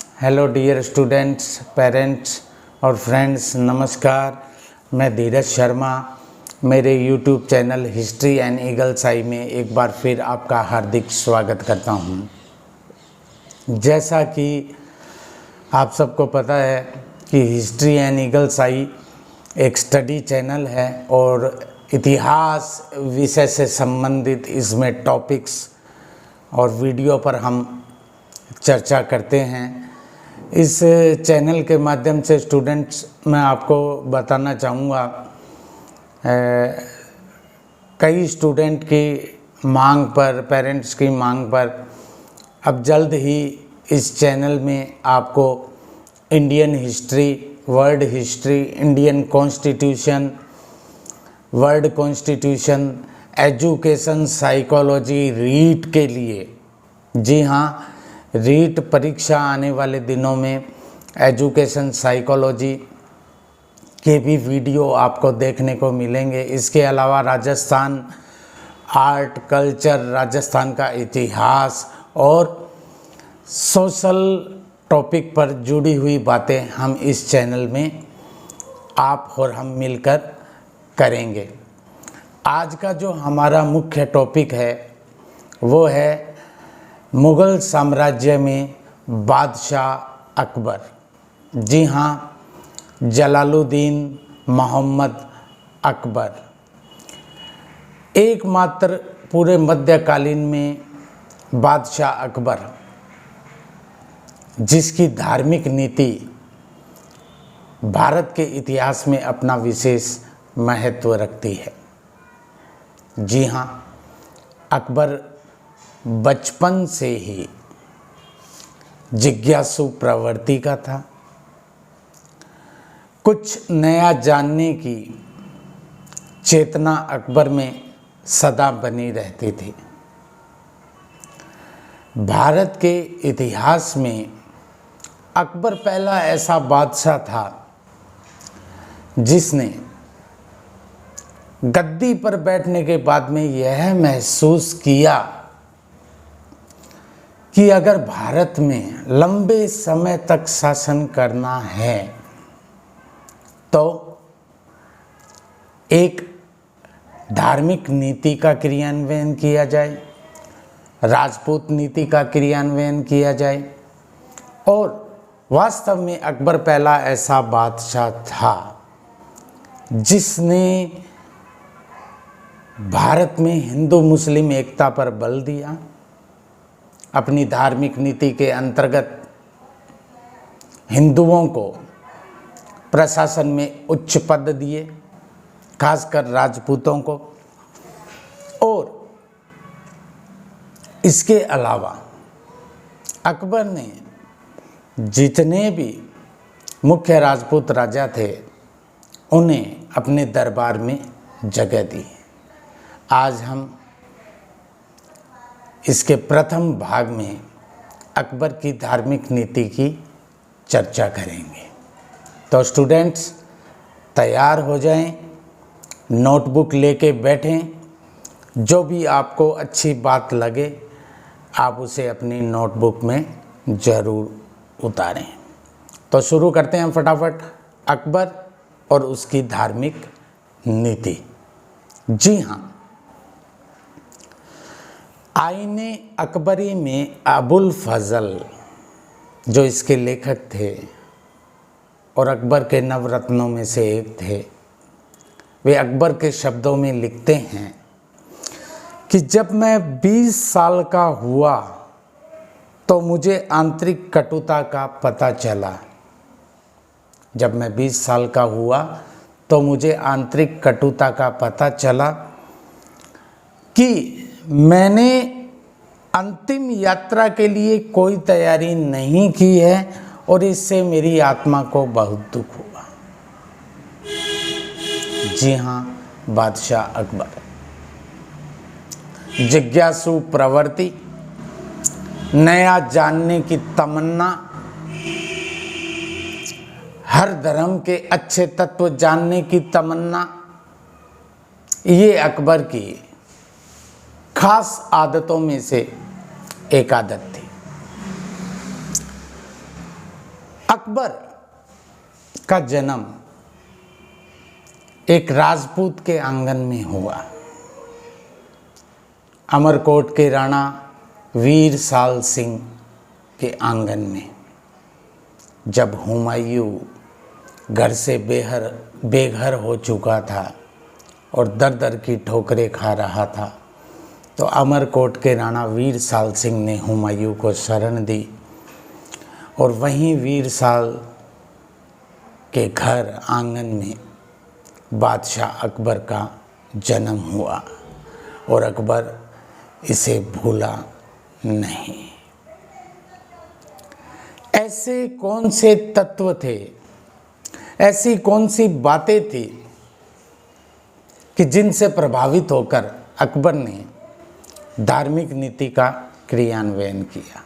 Hello dear students, parents और friends, नमस्कार। मैं धीरज शर्मा मेरे YouTube channel history and eagle's eye में एक बार फिर आपका हार्दिक स्वागत करता हूं। जैसा कि आप सबको पता है कि हिस्ट्री एंड ईगल्स आई एक स्टडी चैनल है और इतिहास विषय से संबंधित इसमें टॉपिक्स और वीडियो पर हम चर्चा करते हैं। इस चैनल के माध्यम से स्टूडेंट्स, मैं आपको बताना चाहूँगा, कई स्टूडेंट की मांग पर, पेरेंट्स की मांग पर अब जल्द ही इस चैनल में आपको Indian history, world history, Indian constitution, world constitution, education psychology, REET के लिए, जी हाँ, रीट परीक्षा आने वाले दिनों में एजुकेशन साइकोलॉजी के भी वीडियो आपको देखने को मिलेंगे। इसके अलावा राजस्थान आर्ट कल्चर, राजस्थान का इतिहास और सोशल टॉपिक पर जुड़ी हुई बातें हम इस चैनल में आप और हम मिलकर करेंगे। आज का जो हमारा मुख्य टॉपिक है वो है मुग़ल साम्राज्य में बादशाह अकबर। जी हाँ, जलालुद्दीन मोहम्मद अकबर एकमात्र पूरे मध्यकालीन में बादशाह अकबर जिसकी धार्मिक नीति भारत के इतिहास में अपना विशेष महत्व रखती है। जी हाँ, अकबर बचपन से ही जिज्ञासु प्रवृत्ति का था। कुछ नया जानने की चेतना अकबर में सदा बनी रहती थी। भारत के इतिहास में अकबर पहला ऐसा बादशाह था जिसने गद्दी पर बैठने के बाद में यह महसूस किया कि अगर भारत में लंबे समय तक शासन करना है तो एक धार्मिक नीति का क्रियान्वयन किया जाए, राजपूत नीति का क्रियान्वयन किया जाए। और वास्तव में अकबर पहला ऐसा बादशाह था जिसने भारत में हिंदू मुस्लिम एकता पर बल दिया। अपनी धार्मिक नीति के अंतर्गत हिंदुओं को प्रशासन में उच्च पद दिए, खासकर राजपूतों को। और इसके अलावा अकबर ने जितने भी मुख्य राजपूत राजा थे उन्हें अपने दरबार में जगह दी। आज हम इसके प्रथम भाग में अकबर की धार्मिक नीति की चर्चा करेंगे। तो स्टूडेंट्स तैयार हो जाएं, नोटबुक लेके बैठें। जो भी आपको अच्छी बात लगे आप उसे अपनी नोटबुक में ज़रूर उतारें। तो शुरू करते हैं फटाफट अकबर और उसकी धार्मिक नीति। जी हाँ, आईने अकबरी में अबुल फजल जो इसके लेखक थे और अकबर के नवरत्नों में से एक थे, वे अकबर के शब्दों में लिखते हैं कि जब मैं 20 साल का हुआ तो मुझे आंतरिक कटुता का पता चला। जब मैं 20 साल का हुआ तो मुझे आंतरिक कटुता का पता चला कि मैंने अंतिम यात्रा के लिए कोई तैयारी नहीं की है और इससे मेरी आत्मा को बहुत दुख हुआ। जी हाँ, बादशाह अकबर जिज्ञासु प्रवृत्ति, नया जानने की तमन्ना, हर धर्म के अच्छे तत्व जानने की तमन्ना, ये अकबर की खास आदतों में से एक आदत थी। अकबर का जन्म एक राजपूत के आंगन में हुआ। अमरकोट के राणा वीर साल सिंह के आंगन में। जब हुमायूं घर से बेघर हो चुका था और दर दर की ठोकरें खा रहा था, तो अमरकोट के राणा वीर साल सिंह ने हुमायूं को शरण दी और वहीं वीर साल के घर आंगन में बादशाह अकबर का जन्म हुआ और अकबर इसे भूला नहीं। ऐसे कौन से तत्व थे, ऐसी कौन सी बातें थी कि जिनसे प्रभावित होकर अकबर ने धार्मिक नीति का क्रियान्वयन किया?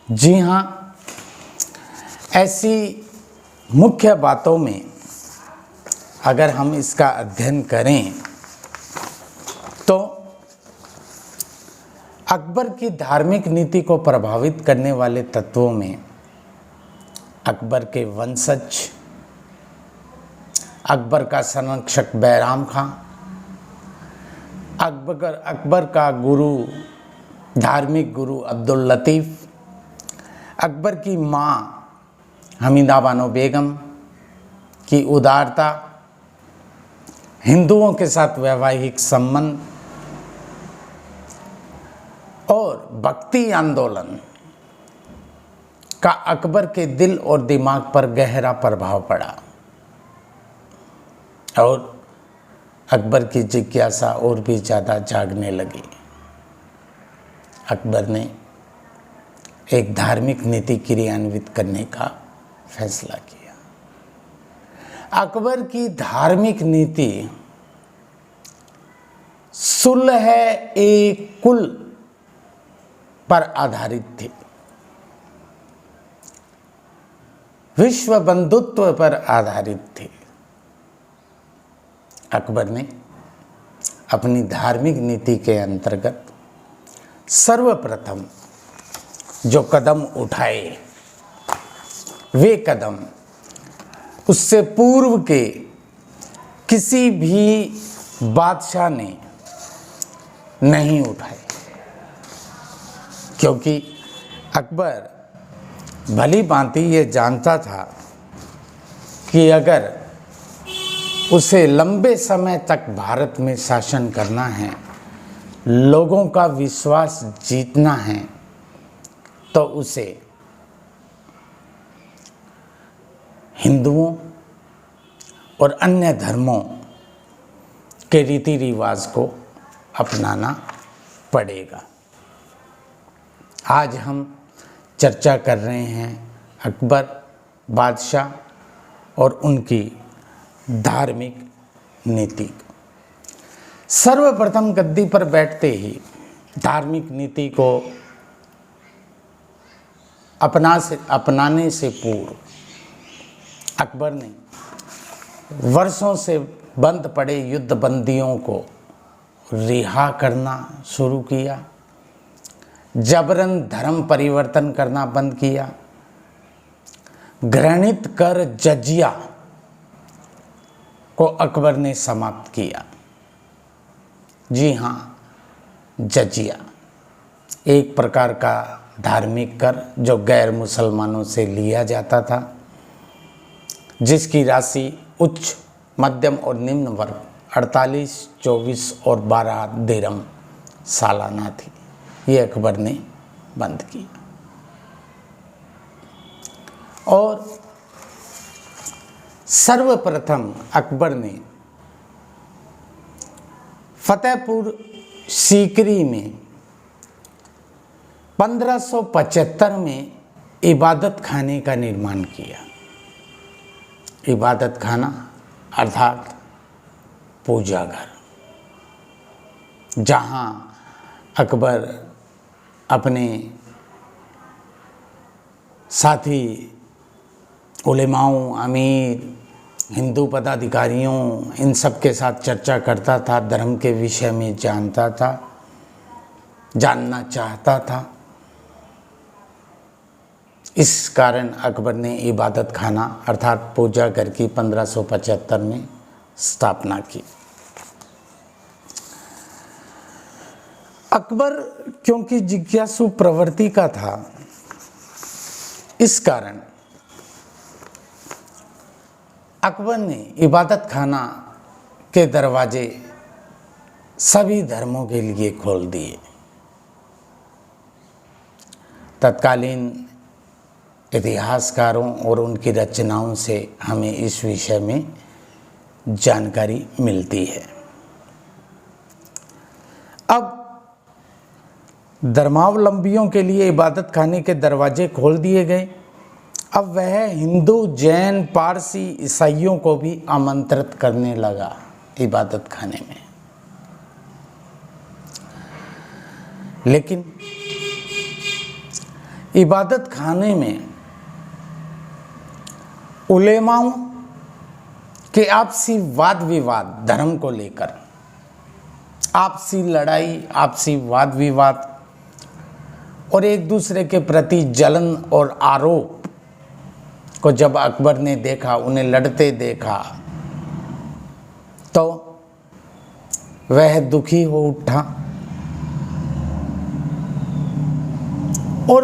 जी हाँ, ऐसी मुख्य बातों में अगर हम इसका अध्ययन करें तो अकबर की धार्मिक नीति को प्रभावित करने वाले तत्वों में अकबर के वंशज, अकबर का संरक्षक बैराम खां, अकबर का गुरु, धार्मिक गुरु अब्दुल लतीफ़, अकबर की माँ हमीदा बानो बेगम की उदारता, हिंदुओं के साथ वैवाहिक संबंध और भक्ति आंदोलन का अकबर के दिल और दिमाग पर गहरा प्रभाव पड़ा और अकबर की जिज्ञासा और भी ज़्यादा जागने लगी। अकबर ने एक धार्मिक नीति क्रियान्वित करने का फैसला किया। अकबर की धार्मिक नीति सुलह ए कुल पर आधारित थी, विश्व बंधुत्व पर आधारित थी। अकबर ने अपनी धार्मिक नीति के अंतर्गत सर्वप्रथम जो कदम उठाए, वे कदम उससे पूर्व के किसी भी बादशाह ने नहीं उठाए, क्योंकि अकबर भली भांति ये जानता था कि अगर उसे लंबे समय तक भारत में शासन करना है, लोगों का विश्वास जीतना है, तो उसे हिंदुओं और अन्य धर्मों के रीति रिवाज को अपनाना पड़ेगा। आज हम चर्चा कर रहे हैं अकबर बादशाह और उनकी धार्मिक नीति। सर्वप्रथम गद्दी पर बैठते ही धार्मिक नीति को अपनाने से पूर्व अकबर ने वर्षों से बंद पड़े युद्ध बंदियों को रिहा करना शुरू किया, जबरन धर्म परिवर्तन करना बंद किया, घृणित कर जजिया को अकबर ने समाप्त किया। जी हाँ, जजिया एक प्रकार का धार्मिक कर जो गैर मुसलमानों से लिया जाता था, जिसकी राशि उच्च, मध्यम और निम्न वर्ग 48, 24 और 12 दिरहम सालाना थी। ये अकबर ने बंद किया और सर्वप्रथम अकबर ने फतेहपुर सीकरी में 1575 में इबादत खाने का निर्माण किया। इबादत खाना अर्थात पूजा घर, जहाँ अकबर अपने साथी उलेमाओं, अमीर, हिंदू पदाधिकारियों, इन सब के साथ चर्चा करता था, धर्म के विषय में जानना चाहता था। इस कारण अकबर ने इबादत खाना अर्थात पूजा घर की 1575 में स्थापना की। अकबर क्योंकि जिज्ञासु प्रवृत्ति का था, इस कारण अकबर ने इबादत खाना के दरवाजे सभी धर्मों के लिए खोल दिए। तत्कालीन इतिहासकारों और उनकी रचनाओं से हमें इस विषय में जानकारी मिलती है। अब धर्मावलंबियों के लिए इबादत खाने के दरवाजे खोल दिए गए। अब वह हिंदू, जैन, पारसी, ईसाइयों को भी आमंत्रित करने लगा इबादत खाने में। लेकिन इबादत खाने में उलेमाओं के आपसी वाद विवाद, धर्म को लेकर आपसी लड़ाई, आपसी वाद विवाद और एक दूसरे के प्रति जलन और आरोप को जब अकबर ने देखा, उन्हें लड़ते देखा, तो वह दुखी हो उठा और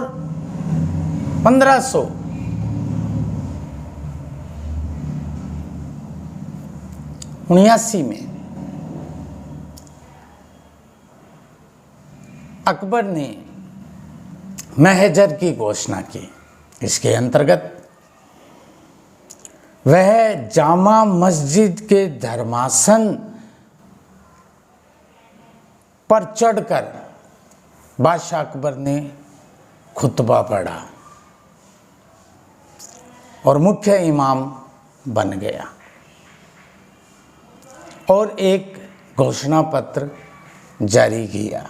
1579 में अकबर ने महजर की घोषणा की। इसके अंतर्गत वह जामा मस्जिद के धर्मासन पर चढ़कर बादशाह अकबर ने खुतबा पढ़ा और मुख्य इमाम बन गया और एक घोषणा पत्र जारी किया।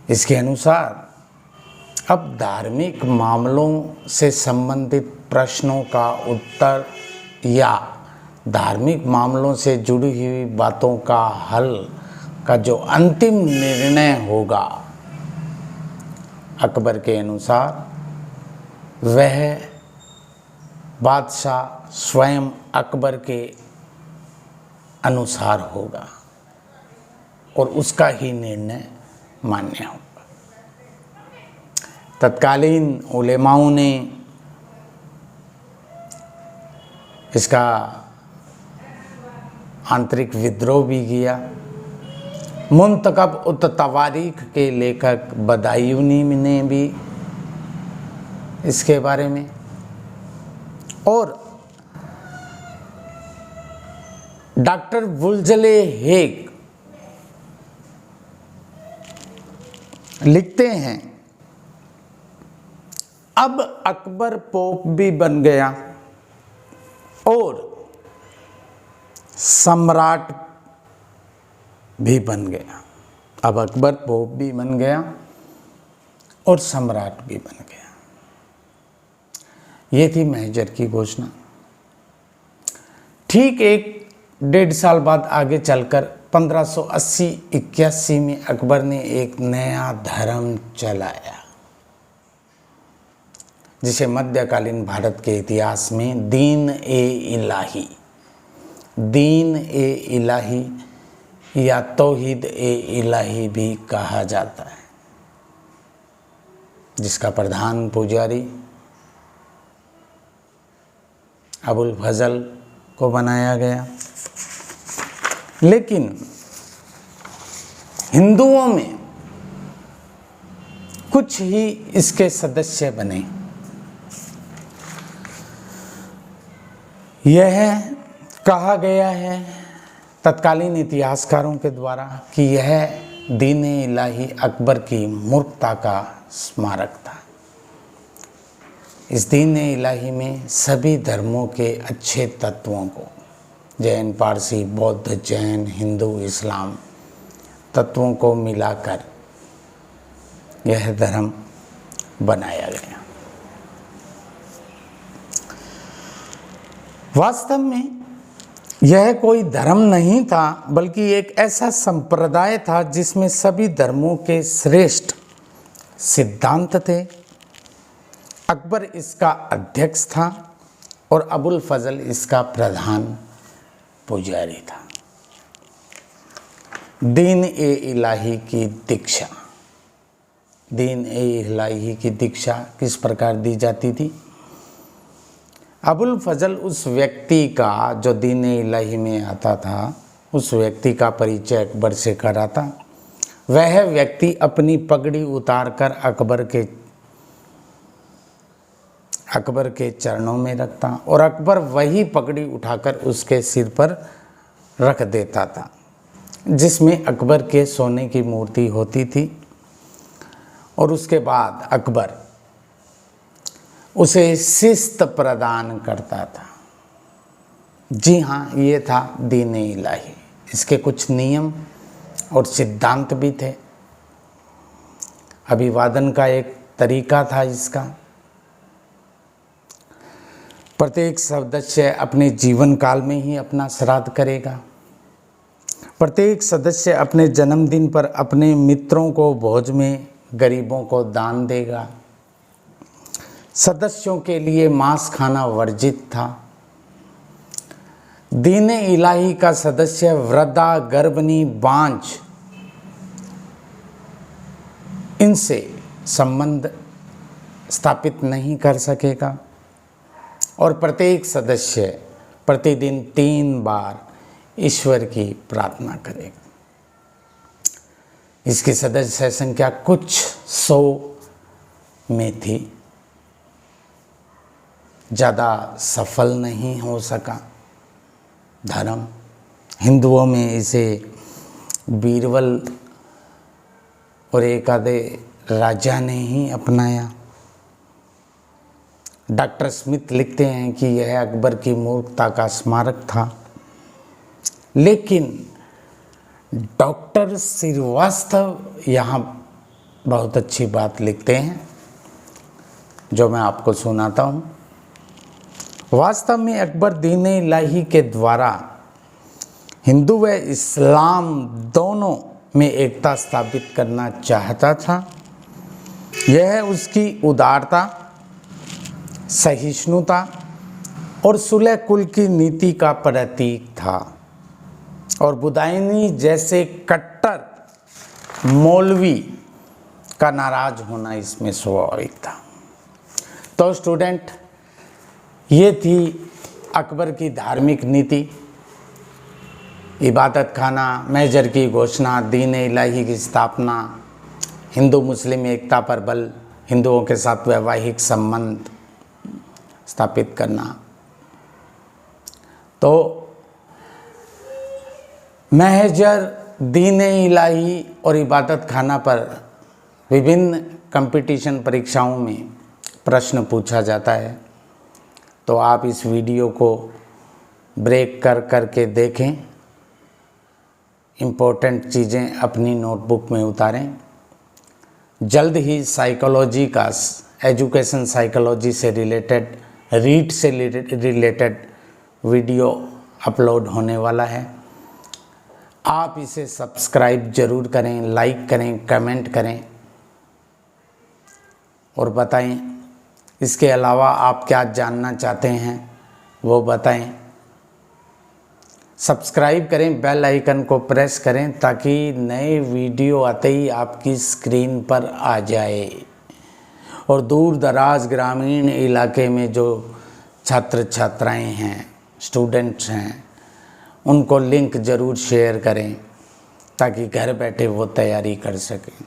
इसके अनुसार अब धार्मिक मामलों से संबंधित प्रश्नों का उत्तर या धार्मिक मामलों से जुड़ी हुई बातों का हल का जो अंतिम निर्णय होगा, अकबर के अनुसार वह बादशाह स्वयं अकबर के अनुसार होगा और उसका ही निर्णय मान्य होगा। तत्कालीन उलेमाओं ने इसका आंतरिक विद्रोह भी किया। मुंतखब उत तवारीख के लेखक बदायूनी ने भी इसके बारे में और डॉक्टर वुल्जले हेग लिखते हैं, अब अकबर पोप भी बन गया और सम्राट भी बन गया। अब अकबर पोप भी बन गया और सम्राट भी बन गया। ये थी महजर की घोषणा। ठीक 1-1.5 साल बाद आगे चलकर 1580-81 में अकबर ने एक नया धर्म चलाया, जिसे मध्यकालीन भारत के इतिहास में दीन ए इलाही या तौहीद ए इलाही भी कहा जाता है, जिसका प्रधान पुजारी अबुल फजल को बनाया गया। लेकिन हिंदुओं में कुछ ही इसके सदस्य बने। यह कहा गया है तत्कालीन इतिहासकारों के द्वारा कि यह दीन इलाही अकबर की मूर्खता का स्मारक था। इस दीन इलाही में सभी धर्मों के अच्छे तत्वों को, जैन, पारसी, बौद्ध, जैन, हिंदू, इस्लाम तत्वों को मिलाकर यह धर्म बनाया गया। वास्तव में यह कोई धर्म नहीं था, बल्कि एक ऐसा संप्रदाय था जिसमें सभी धर्मों के श्रेष्ठ सिद्धांत थे अकबर इसका अध्यक्ष था और अबुल फजल इसका प्रधान पुजारी था। दीन ए इलाही की दीक्षा, दीन ए इलाही की दीक्षा किस प्रकार दी जाती थी? अबुल फजल उस व्यक्ति का जो दीन ए इलाही में आता था, उस व्यक्ति का परिचय अकबर से कराता। वह व्यक्ति अपनी पगड़ी उतारकर अकबर के चरणों में रखता और अकबर वही पगड़ी उठाकर उसके सिर पर रख देता था, जिसमें अकबर के सोने की मूर्ति होती थी। और उसके बाद अकबर उसे शिस्त प्रदान करता था। जी हाँ, ये था दीन ए इलाही। इसके कुछ नियम और सिद्धांत भी थे। अभिवादन का एक तरीका था इसका। प्रत्येक सदस्य अपने जीवन काल में ही अपना श्राद्ध करेगा। प्रत्येक सदस्य अपने जन्मदिन पर अपने मित्रों को भोज में, गरीबों को दान देगा। सदस्यों के लिए मांस खाना वर्जित था। दीन ए इलाही का सदस्य वृद्धा, गर्भिणी, बांझ इनसे संबंध स्थापित नहीं कर सकेगा और प्रत्येक सदस्य प्रतिदिन 3 बार ईश्वर की प्रार्थना करेगा। इसकी सदस्य संख्या कुछ 100 में थी, ज़्यादा सफल नहीं हो सका धर्म। हिंदुओं में इसे बीरबल और एक आधे राजा ने ही अपनाया। डॉक्टर स्मिथ लिखते हैं कि यह अकबर की मूर्खता का स्मारक था। लेकिन डॉक्टर श्रीवास्तव यहाँ बहुत अच्छी बात लिखते हैं, जो मैं आपको सुनाता हूँ। वास्तव में अकबर दीन ए इलाही के द्वारा हिंदू व इस्लाम दोनों में एकता स्थापित करना चाहता था। यह उसकी उदारता, सहिष्णुता और सुलह कुल की नीति का प्रतीक था और बुदायनी जैसे कट्टर मौलवी का नाराज होना इसमें स्वाभाविक था। तो स्टूडेंट, ये थी अकबर की धार्मिक नीति, इबादत खाना, मेजर की घोषणा, दीन ए इलाही की स्थापना, हिंदू मुस्लिम एकता पर बल, हिंदुओं के साथ वैवाहिक संबंध स्थापित करना। तो मेजर, दीन ए इलाही और इबादत खाना पर विभिन्न कंपटीशन परीक्षाओं में प्रश्न पूछा जाता है। तो आप इस वीडियो को ब्रेक करके देखें, इम्पोर्टेंट चीज़ें अपनी नोटबुक में उतारें। जल्द ही साइकोलॉजी का, एजुकेशन साइकोलॉजी से रिलेटेड, रीड से रिलेटेड वीडियो अपलोड होने वाला है। आप इसे सब्सक्राइब जरूर करें, लाइक करें, कमेंट करें और बताएं। इसके अलावा आप क्या जानना चाहते हैं वो बताएं। सब्सक्राइब करें, बेल आइकन को प्रेस करें ताकि नए वीडियो आते ही आपकी स्क्रीन पर आ जाए। और दूर दराज ग्रामीण इलाके में जो छात्र छात्राएं हैं, स्टूडेंट्स हैं, उनको लिंक ज़रूर शेयर करें ताकि घर बैठे वो तैयारी कर सकें।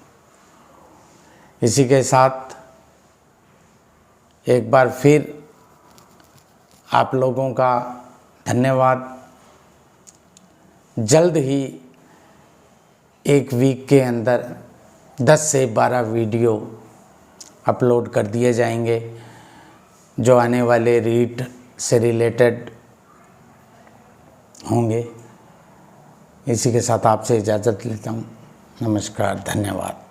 इसी के साथ एक बार फिर आप लोगों का धन्यवाद। जल्द ही एक वीक के अंदर 10 से 12 वीडियो अपलोड कर दिए जाएंगे, जो आने वाले रीट से रिलेटेड होंगे। इसी के साथ आपसे इजाज़त लेता हूँ। नमस्कार, धन्यवाद।